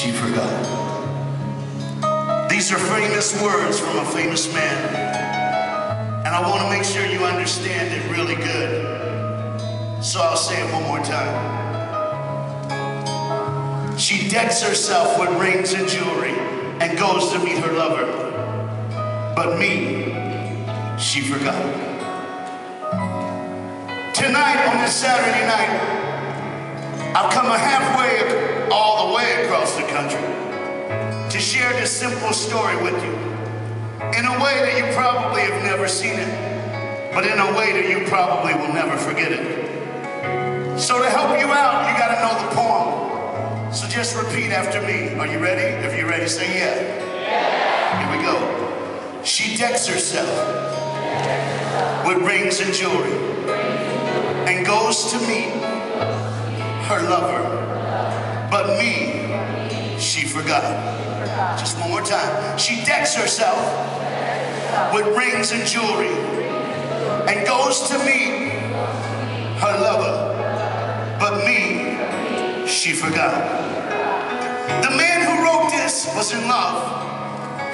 she forgot. These are famous words from a famous man, and I want to make sure you understand it really good. So I'll say it one more time. She decks herself with rings and jewelry and goes to meet her lover. But me, she forgot. Tonight, on this Saturday night, I've come halfway all the way across the country to share this simple story with you in a way that you probably have never seen it, but in a way that you probably will never forget it. So to help you out, you gotta know the poem. So just repeat after me. Are you ready? If you're ready, say yeah. Here we go. She decks herself with rings and jewelry and goes to meet her lover. But me, she forgot. Just one more time. She decks herself with rings and jewelry and goes to meet her lover. But me, she forgot. The man who wrote this was in love.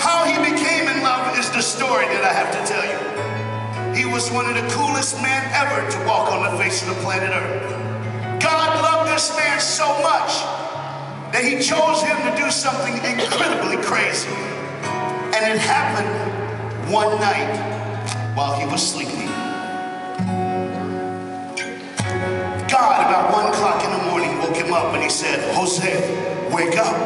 How he became in love is the story that I have to tell you. He was one of the coolest men ever to walk on the face of the planet Earth. God loved this man so much that he chose him to do something incredibly crazy. And it happened one night while he was sleeping. God, about 1 o'clock in the morning, woke him up and he said, "Jose, wake up."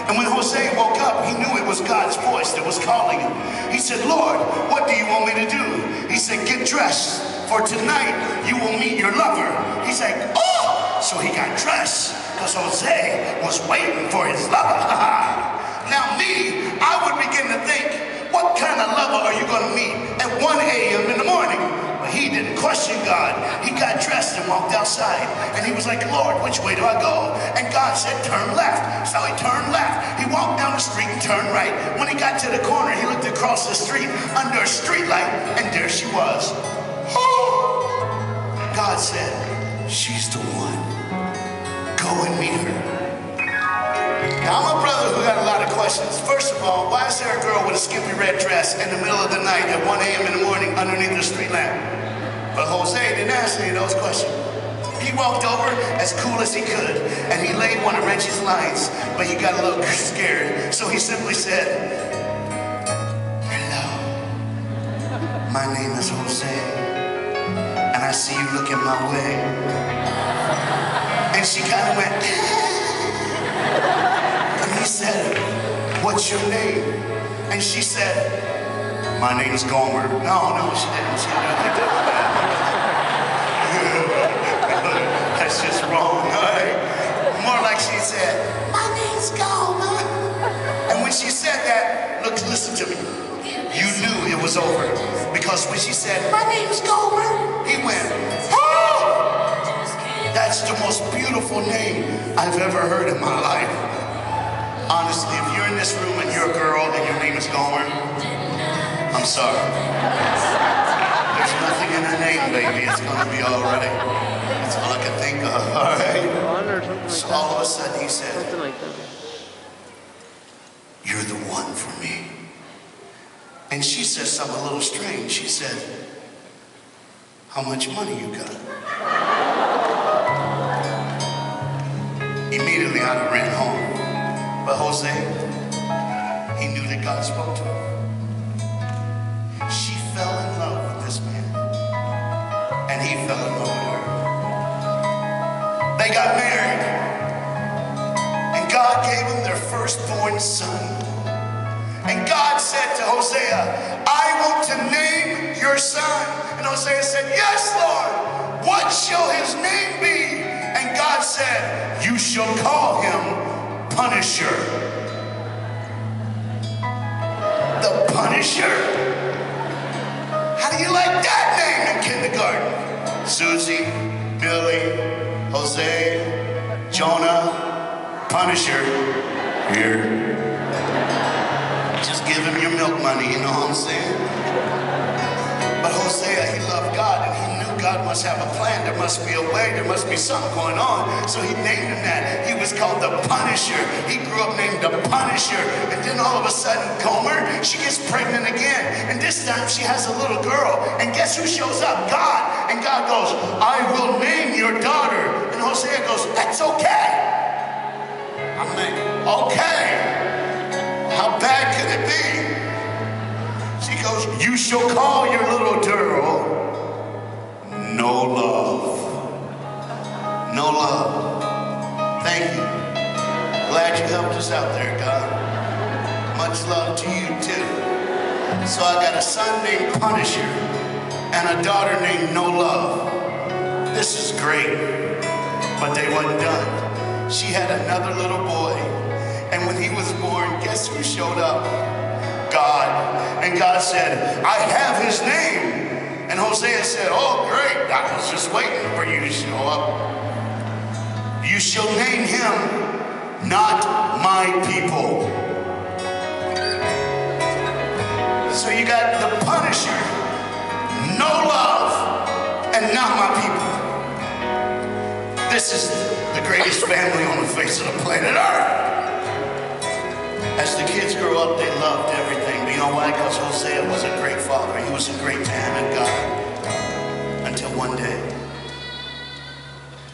And when Jose woke up, he knew it was God's voice that was calling him. He said, "Lord, what do you want me to do?" He said, "Get dressed, for tonight you will meet your lover." He's like, "Oh!" So he got dressed because Jose was waiting for his lover. Now me, I would begin to think, what kind of lover are you going to meet at 1 a.m. in the morning? But he didn't question God. He got dressed and walked outside. And he was like, "Lord, which way do I go?" And God said, "Turn left." So he turned left. He walked down the street and turned right. When he got to the corner, he looked across the street under a street light, and there she was. God said, "She's the one. Go and meet her." Now, I'm a brother who got a lot of questions. First of all, why is there a girl with a skimpy red dress in the middle of the night at 1 a.m. in the morning underneath the street lamp? But Jose didn't ask any of those questions. He walked over as cool as he could, and he laid one of Reggie's lines, but he got a little scared. So he simply said, "Hello, my name is Jose, and I see you looking my way." And she kind of went, and he said, "What's your name?" And she said, "My name's Gomer." No, she didn't. She didn't like that. That's just wrong, all right? More like she said, "My name's Gomer." And when she said that, look, listen to me. You knew it was over. Because when she said, "My name's Gomer," he went, "Oh!" That's the most beautiful name I've ever heard in my life. Honestly, if you're in this room and you're a girl and your name is Gomer, I'm sorry. There's nothing in her name, baby. It's gonna be all right. That's all I can think of, all right? So all of a sudden he said, "You're the one for me." And she said something a little strange. She said, "How much money you got?" Immediately I ran home. But Jose, he knew that God spoke to him. She fell in love with this man, and he fell in love with her. They got married, and God gave them their firstborn son. And God said to Hosea, "I want to name your son." And Hosea said, "Yes, Lord. What shall his name be?" And God said, "You shall call him Punisher." The Punisher? How do you like that name in kindergarten? Susie, Billy, Jose, Jonah, Punisher. Here. Just give him your milk money, you know what I'm saying? But Hosea, he loved God, and he knew God must have a plan. There must be a way. There must be something going on. So he named him that. He was called the Punisher. He grew up named the Punisher. And then all of a sudden, Gomer, she gets pregnant again. And this time she has a little girl. And guess who shows up? God. And God goes, I will name your daughter. And Hosea goes, that's okay. I'm like, okay. How bad could it be? She goes, you shall call your little girl No Love. No love. Thank you. Glad you helped us out there, God. Much love to you too. So I got a son named Punisher and a daughter named No Love. This is great, but they wasn't done. She had another little boy, and when he was born, guess who showed up? God. And God said, I have his name. And Hosea said, oh great, I was just waiting for you to show up. You shall name him Not My People. So you got the Punisher, No Love, and Not My People. This is the greatest family on the face of the planet Earth. As the kids grew up, they loved everything. But you know why? Because Hosea was a great father. He was a great man and God. Until one day.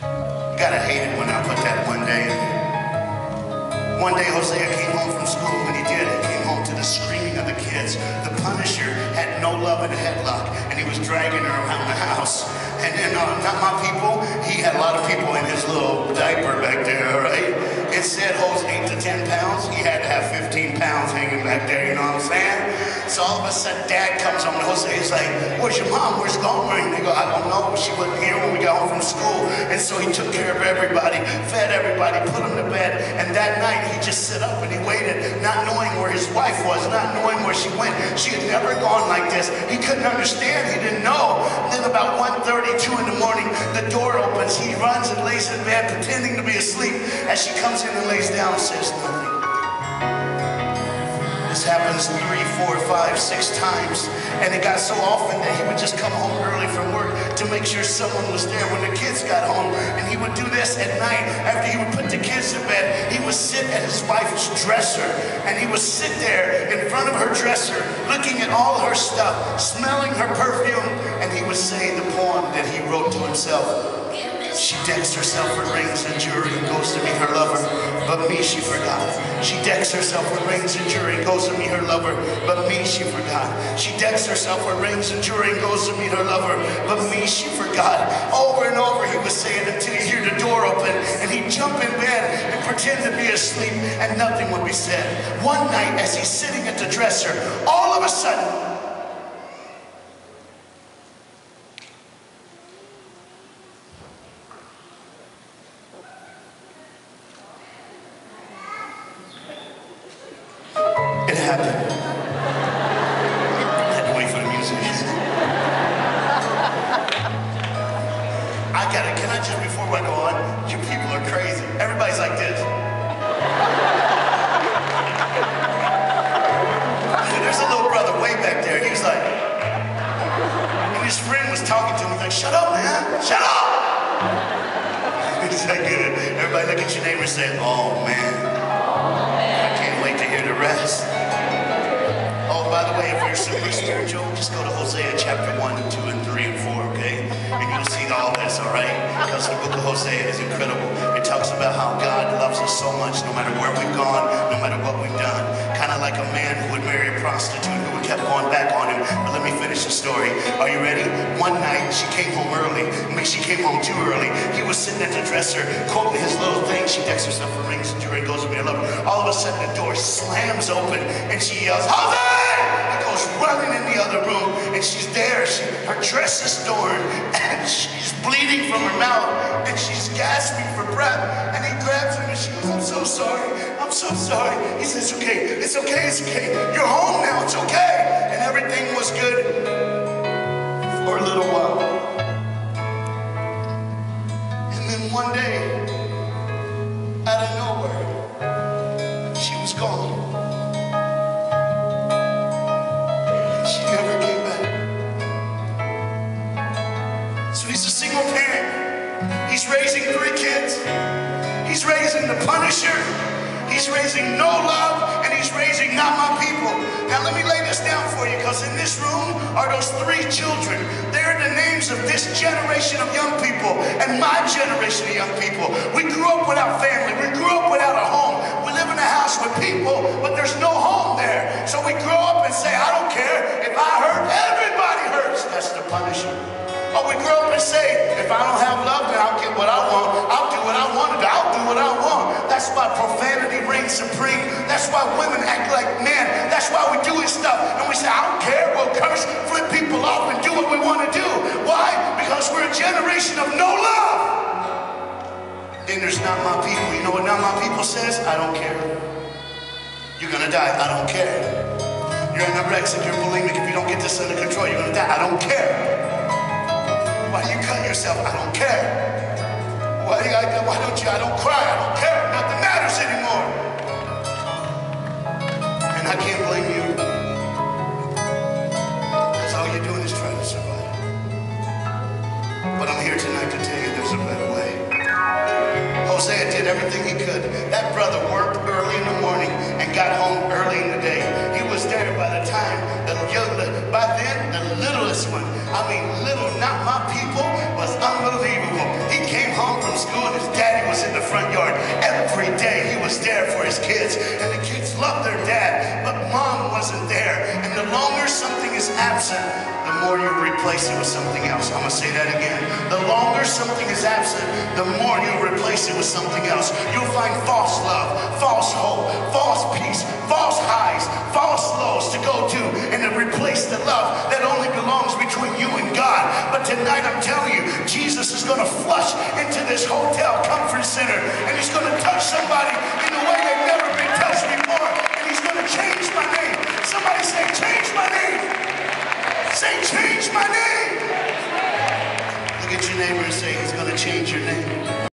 You gotta hate it when I put that one day in there. One day Hosea came home from school. When he did, he came home to the screaming of the kids. The Punisher had No Love in a headlock, and he was dragging her around the house. And then, Not My People, he had a lot of people in his little diaper back there, all right? It said holds 8 to 10 pounds. He had to have 15 pounds hanging back there, you know what I'm saying? So all of a sudden, Dad comes home and Jose's like, where's your mom? Where's Gomer? And they go, I don't know. She wasn't here when we got home from school. And so he took care of everybody, fed everybody, put them to bed. And that night, he just sat up and he waited, not knowing where his wife was, not knowing where she went. She had never gone like this. He couldn't understand. He didn't know. Then about 1:30, 2 in the morning, the door opens. He runs and lays in bed, pretending to be asleep. As she comes in and lays down, says nothing. This happens 3, 4, 5, 6 times. And it got so often that he would just come home early from work to make sure someone was there when the kids got home. And he would do this at night. After he would put the kids to bed, he would sit at his wife's dresser. And he would sit there in front of her dresser, looking at all her stuff, smelling her perfume. And he would say the poem that he wrote to himself. She decks herself with rings and jewelry and goes to meet her lover, but me she forgot. She decks herself with rings and jewelry and goes to meet her lover, but me she forgot. She decks herself with rings and jewelry and goes to meet her lover, but me she forgot. Over and over he would say it until you hear the door open and he'd jump in bed and pretend to be asleep and nothing would be said. One night as he's sitting at the dresser, all of a sudden, everybody look at your neighbor and say, oh man, I can't wait to hear the rest. Oh, by the way, if you're super spiritual, just go to Hosea chapter 1, 2, and 3, and 4, okay? And you'll see all this, all right? Because the book of Hosea is incredible. It talks about how God loves us so much no matter where we've gone, no matter what we've done. Kind of like a man who would marry a prostitute who kept going back on him. But let me finish the story. Are you ready? One night, she came home early. I mean, she came home too early. He was sitting at the dresser, quoting his little thing. She decks herself for rings and jewelry and goes to be a lover. All of a sudden, the door slams open and she yells, Jose! He goes running in the other room and she's there. Her dress is torn and she's bleeding from her mouth and she's gasping for breath. And he grabs her and she goes, I'm so sorry. I'm so sorry. He says, it's okay. It's okay. It's okay. You're home now. It's okay. And everything was good for a little while. And then one day, out of nowhere, she was gone. She never came back. So raising the Punisher, he's raising no love, and he's raising not my people. Now let me lay this down for you, because in this room are those 3 children. They're the names of this generation of young people and my generation of young people. We grew up without family. We grew up without a home. We live in a house with people, but there's no home there. So we grow up and say, I don't care. If I hurt, everybody hurts. That's the Punisher. Or we grow up and say, if I don't have love, then I'll get what I want. I'll do what I want to do. I'll do what I want. That's why profanity reigns supreme. That's why women act like men. That's why we do this stuff. And we say, I don't care. We'll curse, flip people off, and do what we want to do. Why? Because we're a generation of no love. Then there's not my people. You know what not my people says? I don't care. You're going to die. I don't care. You're anorexic. You're bulimic. If you don't get this under control, you're going to die. I don't care. Why do you cut yourself? I don't care. Why don't you? I don't cry. I don't care. Nothing matters anymore. And I can't blame you. Because all you're doing is trying to survive. But I'm here tonight to tell you there's a better way. Hosea did everything he could. That brother worked early in the morning and got home early in the day. He was there by the time by then the littlest one, I mean little, not my people, was unbelievable. He came home from school and his daddy was in the front yard. Every day he was there for his kids, and the kids loved their dad, but mom wasn't there. And the longer something is absent, the more you replace it with something else. I'm going to say that again. The longer something is absent, the more you replace it with something else. You'll find false love, false hope, false peace, false highs, false lows to go to, and to replace the love that only belongs between you and God. But tonight I'm telling you, Jesus is going to flush into this hotel comfort center, and he's going to touch somebody in a way they've never been touched before, and he's going to change my name. Somebody say, change my name. Say, change my name. Look at your neighbor and say, he's going to change your name.